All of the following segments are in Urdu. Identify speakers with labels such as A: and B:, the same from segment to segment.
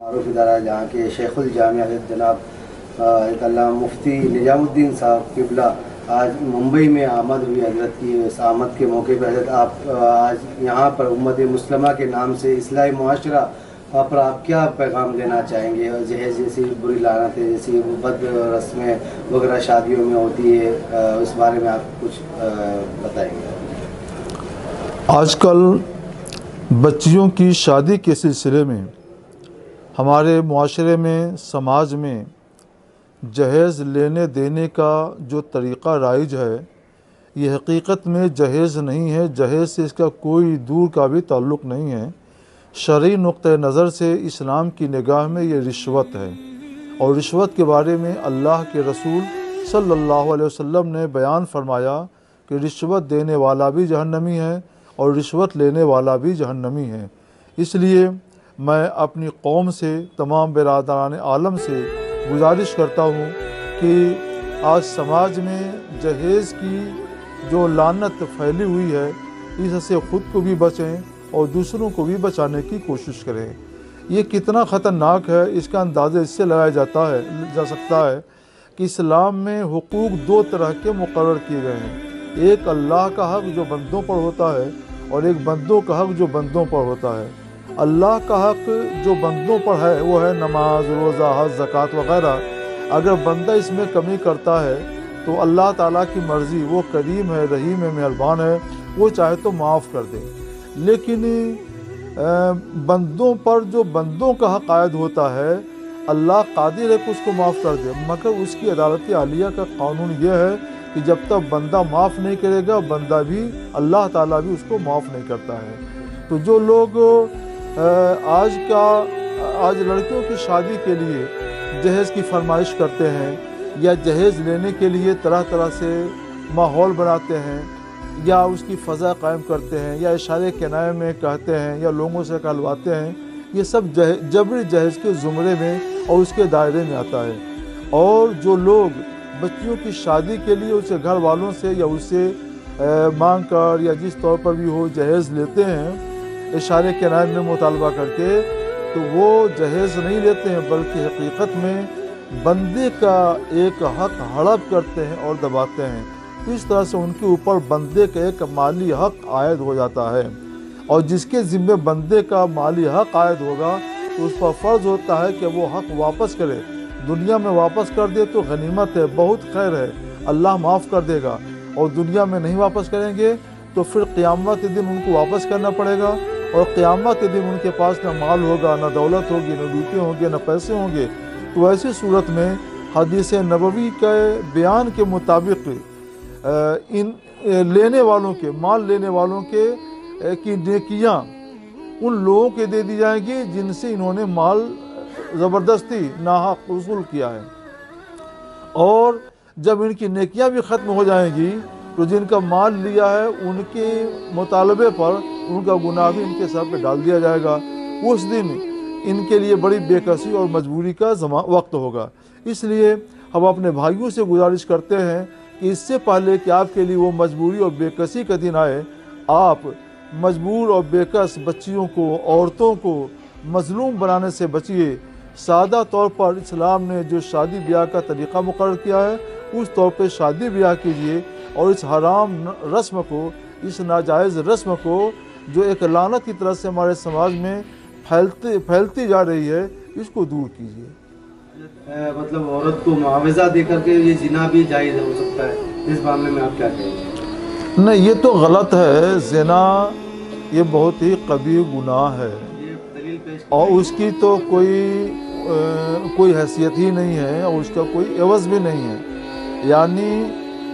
A: معروف ادارہ جہاں کے شیخ الجامع جناب علامہ مفتی نظام الدین صاحب قبلہ آج ممبئی میں آمد ہوئی۔ حضرت کی اس آمد کے موقع پر حضرت آپ آج یہاں پر امت مسلمہ کے نام سے اصلاحی معاشرہ پر آپ کیا پیغام دینا چاہیں گے؟ جہیز جیسی بری لعنتیں جیسی بد رسمیں وغیرہ شادیوں میں ہوتی ہے، اس بارے میں آپ کچھ بتائیں گے؟
B: آج کل بچیوں کی شادی کے سلسلے میں ہمارے معاشرے میں، سماج میں جہیز لینے دینے کا جو طریقہ رائج ہے، یہ حقیقت میں جہیز نہیں ہے۔ جہیز سے اس کا کوئی دور کا بھی تعلق نہیں ہے۔ شرعی نقطہ نظر سے اسلام کی نگاہ میں یہ رشوت ہے، اور رشوت کے بارے میں اللہ کے رسول صلی اللہ علیہ وسلم نے بیان فرمایا کہ رشوت دینے والا بھی جہنمی ہے اور رشوت لینے والا بھی جہنمی ہے۔ اس لیے میں اپنی قوم سے، تمام برادران عالم سے گزارش کرتا ہوں کہ آج سماج میں جہیز کی جو لعنت پھیلی ہوئی ہے، اس سے خود کو بھی بچیں اور دوسروں کو بھی بچانے کی کوشش کریں۔ یہ کتنا خطرناک ہے، اس کا اندازہ اس سے لگایا جا سکتا ہے کہ اسلام میں حقوق دو طرح کے مقرر کیے گئے ہیں۔ ایک اللہ کا حق جو بندوں پر ہوتا ہے، اور ایک بندوں کا حق جو بندوں پر ہوتا ہے۔ اللہ کا حق جو بندوں پر ہے وہ ہے نماز، روزہ، حج، زکوٰۃ وغیرہ۔ اگر بندہ اس میں کمی کرتا ہے تو اللہ تعالیٰ کی مرضی، وہ کریم ہے، رحیم ہے، مہربان ہے، وہ چاہے تو معاف کر دے۔ لیکن بندوں پر جو بندوں کا حق عائد ہوتا ہے، اللہ قادر ہے کہ اس کو معاف کر دے، مگر اس کی عدالت عالیہ کا قانون یہ ہے کہ جب تک بندہ معاف نہیں کرے گا، بندہ بھی، اللہ تعالیٰ بھی اس کو معاف نہیں کرتا ہے۔ تو جو لوگ آج لڑکیوں کی شادی کے لیے جہیز کی فرمائش کرتے ہیں، یا جہیز لینے کے لیے طرح طرح سے ماحول بناتے ہیں، یا اس کی فضا قائم کرتے ہیں، یا اشارے کنائے میں کہتے ہیں، یا لوگوں سے کہلواتے ہیں، یہ سب جبری جہیز کے زمرے میں اور اس کے دائرے میں آتا ہے۔ اور جو لوگ بچیوں کی شادی کے لیے اسے گھر والوں سے یا اسے مانگ کر یا جس طور پر بھی ہو جہیز لیتے ہیں، اشارے کنائے میں مطالبہ کر کے، تو وہ جہیز نہیں لیتے ہیں، بلکہ حقیقت میں بندے کا ایک حق ہڑپ کرتے ہیں اور دباتے ہیں۔ اس طرح سے ان کے اوپر بندے کا ایک مالی حق عائد ہو جاتا ہے، اور جس کے ذمے بندے کا مالی حق عائد ہوگا تو اس پر فرض ہوتا ہے کہ وہ حق واپس کرے۔ دنیا میں واپس کر دے تو غنیمت ہے، بہت خیر ہے، اللہ معاف کر دے گا۔ اور دنیا میں نہیں واپس کریں گے تو پھر قیامت کے دن ان کو واپس کرنا پڑے گا، اور قیامت کے دن ان کے پاس نہ مال ہوگا، نہ دولت ہوگی، نہ ڈیوٹی ہوں گے، نہ پیسے ہوں گے۔ تو ایسی صورت میں حدیث نبوی کے بیان کے مطابق ان لینے والوں کے، مال لینے والوں کے کی نیکیاں ان لوگوں کے دے دی جائیں گی جن سے انہوں نے مال زبردستی ناحق وصول کیا ہے، اور جب ان کی نیکیاں بھی ختم ہو جائیں گی تو جن کا مال لیا ہے ان کے مطالبے پر ان کا گناہ بھی ان کے سر پہ ڈال دیا جائے گا۔ اس دن ان کے لیے بڑی بے کسی اور مجبوری کا وقت ہوگا۔ اس لیے ہم اپنے بھائیوں سے گزارش کرتے ہیں کہ اس سے پہلے کہ آپ کے لیے وہ مجبوری اور بے کسی کا دن آئے، آپ مجبور اور بے کس بچیوں کو، عورتوں کو مظلوم بنانے سے بچیے۔ سادہ طور پر اسلام نے جو شادی بیاہ کا طریقہ مقرر کیا ہے، اس طور پہ شادی بیاہ کیجیے، اور اس حرام رسم کو، اس ناجائز رسم کو جو ایک لعنت کی طرح سے ہمارے سماج میں پھیلتی جا رہی ہے، اس کو دور کیجیے۔
A: مطلب عورت کو معاوضہ دے کر کے یہ زنا بھی جائز ہو سکتا ہے، اس معاملے میں آپ کیا کہیں گے؟
B: نہیں، یہ تو غلط ہے۔ زنا یہ بہت ہی قبیح گناہ ہے، اور اس کی تو کوئی حیثیت ہی نہیں ہے، اور اس کا کوئی عوض بھی نہیں ہے۔ یعنی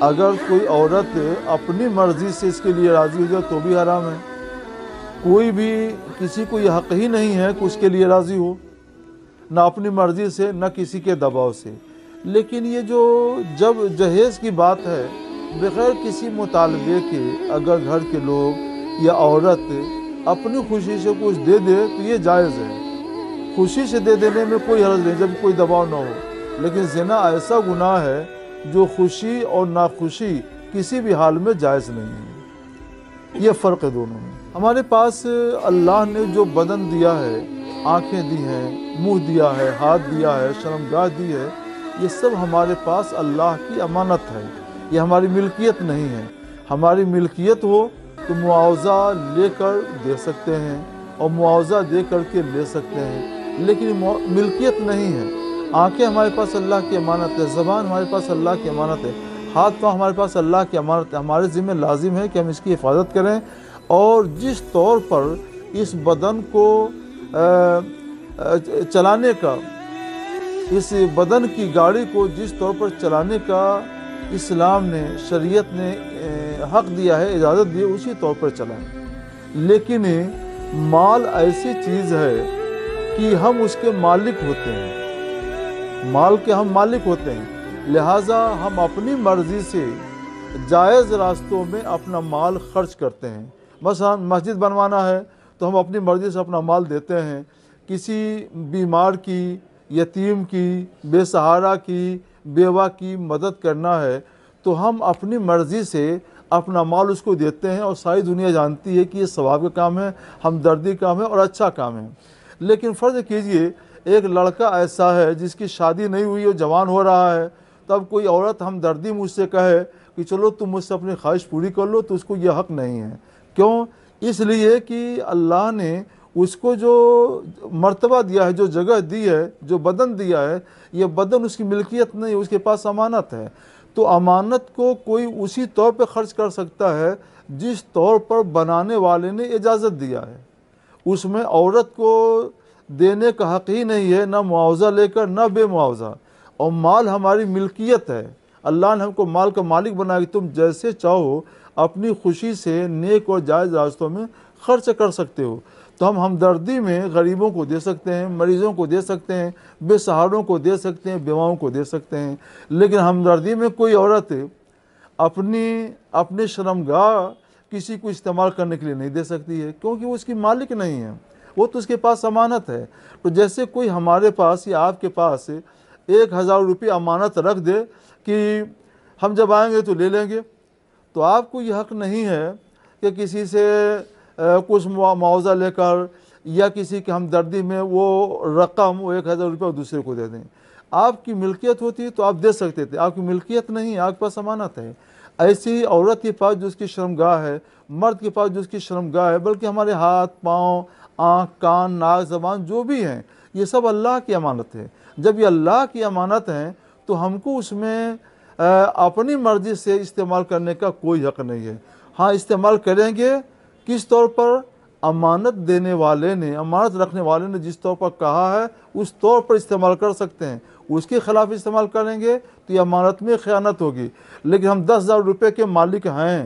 B: اگر کوئی عورت اپنی مرضی سے اس کے لیے راضی ہو جائے تو بھی حرام ہے۔ کوئی بھی، کسی کو یہ حق ہی نہیں ہے کہ اس کے لیے راضی ہو، نہ اپنی مرضی سے، نہ کسی کے دباؤ سے۔ لیکن یہ جو جب جہیز کی بات ہے، بغیر کسی مطالبے کے اگر گھر کے لوگ یا عورت اپنی خوشی سے کچھ دے دے تو یہ جائز ہے۔ خوشی سے دے دینے میں کوئی حرج نہیں، جب کوئی دباؤ نہ ہو۔ لیکن زنا ایسا گناہ ہے جو خوشی اور ناخوشی کسی بھی حال میں جائز نہیں ہے۔ یہ فرق ہے دونوں میں۔ ہمارے پاس اللہ نے جو بدن دیا ہے، آنکھیں دی ہیں، منہ دیا ہے، ہاتھ دیا ہے، شرمگاہ دی ہے، یہ سب ہمارے پاس اللہ کی امانت ہے، یہ ہماری ملکیت نہیں ہے۔ ہماری ملکیت ہو تو معاوضہ لے کر دے سکتے ہیں اور معاوضہ دے کر کے لے سکتے ہیں، لیکن ملکیت نہیں ہے۔ آنکھیں ہمارے پاس اللہ کی امانت ہے، زبان ہمارے پاس اللہ کی امانت ہے، ہاتھ پاؤں ہمارے پاس اللہ کی امانت ہے۔ ہمارے ذمہ لازم ہے کہ ہم اس کی حفاظت کریں، اور جس طور پر اس بدن کو چلانے کا، اس بدن کی گاڑی کو جس طور پر چلانے کا اسلام نے، شریعت نے حق دیا ہے، اجازت دی ہے، اسی طور پر چلائیں۔ لیکن مال ایسی چیز ہے کہ ہم اس کے مالک ہوتے ہیں، مال کے ہم مالک ہوتے ہیں، لہٰذا ہم اپنی مرضی سے جائز راستوں میں اپنا مال خرچ کرتے ہیں۔ مثلا مسجد بنوانا ہے تو ہم اپنی مرضی سے اپنا مال دیتے ہیں، کسی بیمار کی، یتیم کی، بے سہارا کی، بیوہ کی مدد کرنا ہے تو ہم اپنی مرضی سے اپنا مال اس کو دیتے ہیں، اور ساری دنیا جانتی ہے کہ یہ ثواب کا کام ہے، ہمدردی کام ہے اور اچھا کام ہے۔ لیکن فرض کیجئے ایک لڑکا ایسا ہے جس کی شادی نہیں ہوئی اور جوان ہو رہا ہے، تب کوئی عورت ہمدردی مجھ سے کہے کہ چلو تم مجھ سے اپنی خواہش پوری کر لو، تو اس کو یہ حق نہیں ہے۔ کیوں؟ اس لیے کہ اللہ نے اس کو جو مرتبہ دیا ہے، جو جگہ دی ہے، جو بدن دیا ہے، یہ بدن اس کی ملکیت نہیں، اس کے پاس امانت ہے۔ تو امانت کو کوئی اسی طور پہ خرچ کر سکتا ہے جس طور پر بنانے والے نے اجازت دیا ہے۔ اس میں عورت کو دینے کا حق ہی نہیں ہے، نہ معاوضہ لے کر نہ بے معاوضہ۔ اور مال ہماری ملکیت ہے، اللہ نے ہم کو مال کا مالک بنایا کہ تم جیسے چاہو اپنی خوشی سے نیک اور جائز راستوں میں خرچ کر سکتے ہو۔ تو ہم ہمدردی میں غریبوں کو دے سکتے ہیں، مریضوں کو دے سکتے ہیں، بے سہاروں کو دے سکتے ہیں، بیواؤں کو دے سکتے ہیں، لیکن ہمدردی میں کوئی عورت اپنی شرمگاہ کسی کو استعمال کرنے کے لیے نہیں دے سکتی ہے، کیونکہ وہ اس کی مالک نہیں ہے، وہ تو اس کے پاس امانت ہے۔ تو جیسے کوئی ہمارے پاس یا آپ کے پاس 1000 روپے امانت رکھ دے کہ ہم جب آئیں گے تو لے لیں گے، تو آپ کو یہ حق نہیں ہے کہ کسی سے کچھ معاوضہ لے کر یا کسی کی ہمدردی میں وہ رقم، وہ 1000 روپے دوسرے کو دے دیں۔ آپ کی ملکیت ہوتی تو آپ دے سکتے تھے، آپ کی ملکیت نہیں، آپ کے پاس امانت ہے۔ ایسی عورت کے پاس جو اس کی شرمگاہ ہے، مرد کے پاس جو اس کی شرمگاہ ہے، بلکہ ہمارے ہاتھ، پاؤں، آنکھ، کان، ناک، زبان جو بھی ہیں، یہ سب اللہ کی امانت ہے۔ جب یہ اللہ کی امانت ہیں تو ہم کو اس میں اپنی مرضی سے استعمال کرنے کا کوئی حق نہیں ہے۔ ہاں، استعمال کریں گے کس طور پر؟ امانت دینے والے نے، امانت رکھنے والے نے جس طور پر کہا ہے اس طور پر استعمال کر سکتے ہیں۔ اس کے خلاف استعمال کریں گے تو یہ امانت میں خیانت ہوگی۔ لیکن ہم 10,000 روپے کے مالک ہیں،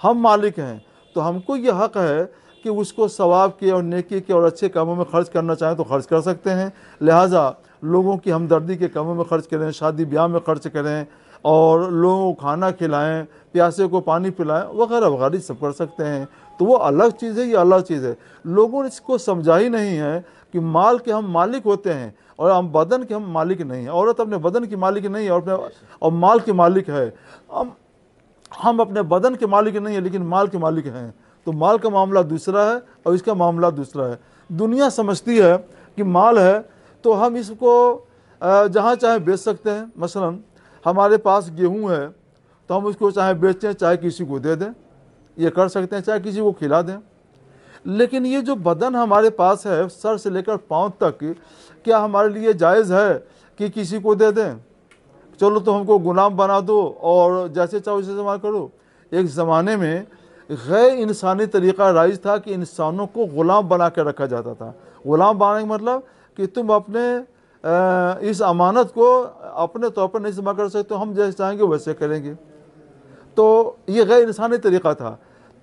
B: ہم مالک ہیں، تو ہم کو یہ حق ہے کہ اس کو ثواب کے اور نیکی کے اور اچھے کاموں میں خرچ کرنا چاہیں تو خرچ کر سکتے ہیں۔ لہٰذا لوگوں کی ہمدردی کے کاموں میں خرچ کریں، شادی بیاہ میں خرچ کریں، اور لوگوں کو کھانا کھلائیں، پیاسے کو پانی پلائیں، وغیرہ وغیرہ سب کر سکتے ہیں۔ تو وہ الگ چیز ہے، یہ الگ چیز ہے۔ لوگوں نے اس کو سمجھا ہی نہیں ہے کہ مال کے ہم مالک ہوتے ہیں اور ہم بدن کے ہم مالک نہیں ہیں۔ عورت اپنے بدن کی مالک نہیں ہے اور مال کے مالک ہے۔ ہم اپنے بدن کے مالک نہیں ہیں لیکن مال کے مالک ہیں۔ تو مال کا معاملہ دوسرا ہے اور اس کا معاملہ دوسرا ہے۔ دنیا سمجھتی ہے کہ مال ہے تو ہم اس کو جہاں چاہیں بیچ سکتے ہیں۔ مثلا ہمارے پاس گیہوں ہے تو ہم اس کو چاہے بیچیں، چاہے کسی کو دے دیں، یہ کر سکتے ہیں، چاہے کسی کو کھلا دیں۔ لیکن یہ جو بدن ہمارے پاس ہے، سر سے لے کر پاؤں تک، کیا ہمارے لیے جائز ہے کہ کسی کو دے دیں؟ چلو تو ہم کو غلام بنا دو اور جیسے چاہو اسے استعمال کرو۔ ایک زمانے میں غیر انسانی طریقہ رائج تھا کہ انسانوں کو غلام بنا کے رکھا جاتا تھا۔ غلام بنانے کا مطلب کہ تم اپنے اس امانت کو اپنے طور پر نہیں استعمال کر سکتے، ہم جیسے چاہیں گے ویسے کریں گے۔ تو یہ غیر انسانی طریقہ تھا۔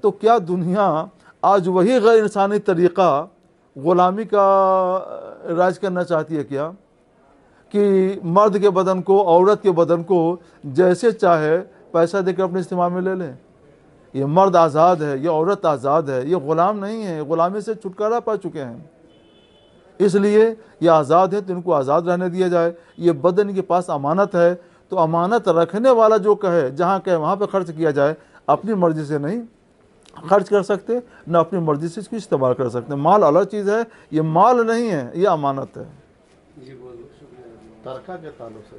B: تو کیا دنیا آج وہی غیر انسانی طریقہ غلامی کا رائج کرنا چاہتی ہے کیا؟ کہ مرد کے بدن کو، عورت کے بدن کو جیسے چاہے پیسہ دے کر اپنے استعمال میں لے لیں؟ یہ مرد آزاد ہے، یہ عورت آزاد ہے، یہ غلام نہیں ہے، غلامی سے چھٹکارا پا چکے ہیں۔ اس لیے یہ آزاد ہے تو ان کو آزاد رہنے دیا جائے۔ یہ بدن کے پاس امانت ہے تو امانت رکھنے والا جو کہے، جہاں کہے وہاں پہ خرچ کیا جائے، اپنی مرضی سے نہیں۔ خرچ کر سکتے نہ اپنی مرضی سے اس کو استعمال کر سکتے. مال الگ چیز ہے، یہ مال نہیں ہے، یہ امانت ہے.
C: ترکہ کے تعلق سے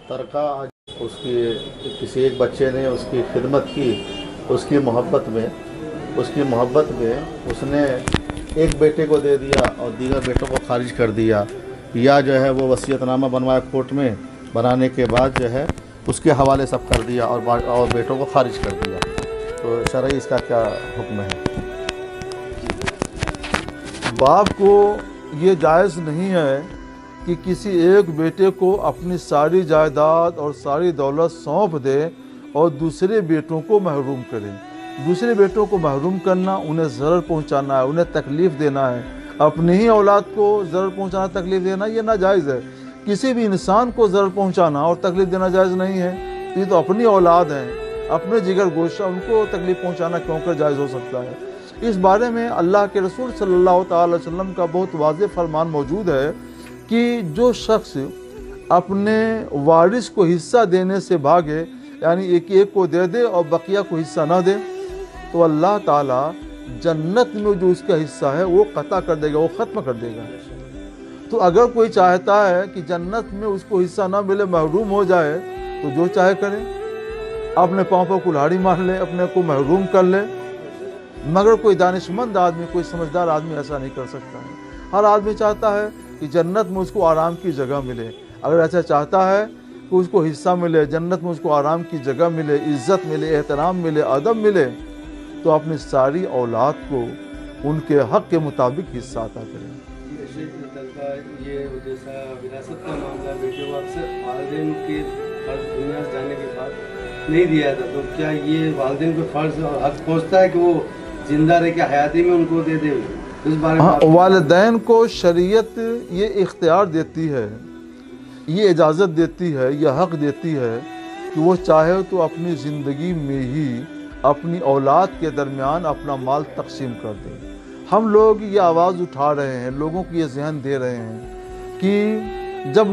C: ترکہ آج اس کی کسی ایک بچے نے اس کی خدمت کی، اس کی محبت میں اس نے ایک بیٹے کو دے دیا اور دیگر بیٹوں کو خارج کر دیا، یا جو ہے وہ وصیت نامہ بنوایا کورٹ میں، بنانے کے بعد جو ہے اس کے حوالے سب کر دیا اور بیٹوں کو خارج کر دیا. تو شرعی اس کا کیا حکم ہے؟
B: باپ کو یہ جائز نہیں ہے کہ کسی ایک بیٹے کو اپنی ساری جائیداد اور ساری دولت سونپ دے اور دوسرے بیٹوں کو محروم کرے. دوسرے بیٹوں کو محروم کرنا، انہیں ضرر پہنچانا ہے، انہیں تکلیف دینا ہے. اپنی ہی اولاد کو ضرر پہنچانا، تکلیف دینا، یہ ناجائز ہے. کسی بھی انسان کو ضرر پہنچانا اور تکلیف دینا جائز نہیں ہے. یہ تو اپنی اولاد ہیں، اپنے جگر گوشہ، ان کو تکلیف پہنچانا کیوں کر جائز ہو سکتا ہے؟ اس بارے میں اللہ کے رسول صلی اللہ تعالی علیہ وسلم کا بہت واضح فرمان موجود ہے کہ جو شخص اپنے وارث کو حصہ دینے سے بھاگے، یعنی ایک کو دے دے اور بقیہ کو حصہ نہ دے، تو اللہ تعالیٰ جنت میں جو اس کا حصہ ہے وہ قطع کر دے گا، وہ ختم کر دے گا. تو اگر کوئی چاہتا ہے کہ جنت میں اس کو حصہ نہ ملے، محروم ہو جائے، تو جو چاہے کرے، اپنے پاؤں پر کلہاڑی مار لے، اپنے کو محروم کر لے. مگر کوئی دانشمند آدمی، کوئی سمجھدار آدمی ایسا نہیں کر سکتا ہے. ہر آدمی چاہتا ہے کہ جنت میں اس کو آرام کی جگہ ملے. اگر ایسا چاہتا ہے کہ اس کو حصہ ملے، جنت میں اس کو آرام کی جگہ ملے، عزت ملے، احترام ملے، ادب ملے، تو اپنی ساری اولاد کو ان کے حق کے مطابق حصہ عطا کریں.
A: یہ جیسا وراثت کا معاملہ بیٹے کو اکثر والدین کے دنیا سے جانے کے بعد نہیں دیا تھا، تو کیا یہ والدین کو فرض اور حق پہنچتا ہے کہ وہ زندہ رہ کے حیاتی میں ان کو دے دے؟ اس بارے میں
B: والدین کو شریعت یہ اختیار دیتی ہے، یہ اجازت دیتی ہے، یہ حق دیتی ہے کہ وہ چاہے تو اپنی زندگی میں ہی اپنی اولاد کے درمیان اپنا مال تقسیم کر دے. ہم لوگ یہ آواز اٹھا رہے ہیں، لوگوں کو یہ ذہن دے رہے ہیں کہ جب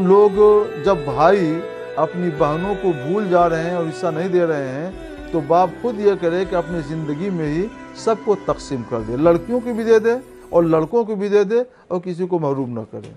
B: بھائی اپنی بہنوں کو بھول جا رہے ہیں اور حصہ نہیں دے رہے ہیں، تو باپ خود یہ کرے کہ اپنی زندگی میں ہی سب کو تقسیم کر دے. لڑکیوں کو بھی دے دے اور لڑکوں کو بھی دے دے اور کسی کو محروم نہ کرے.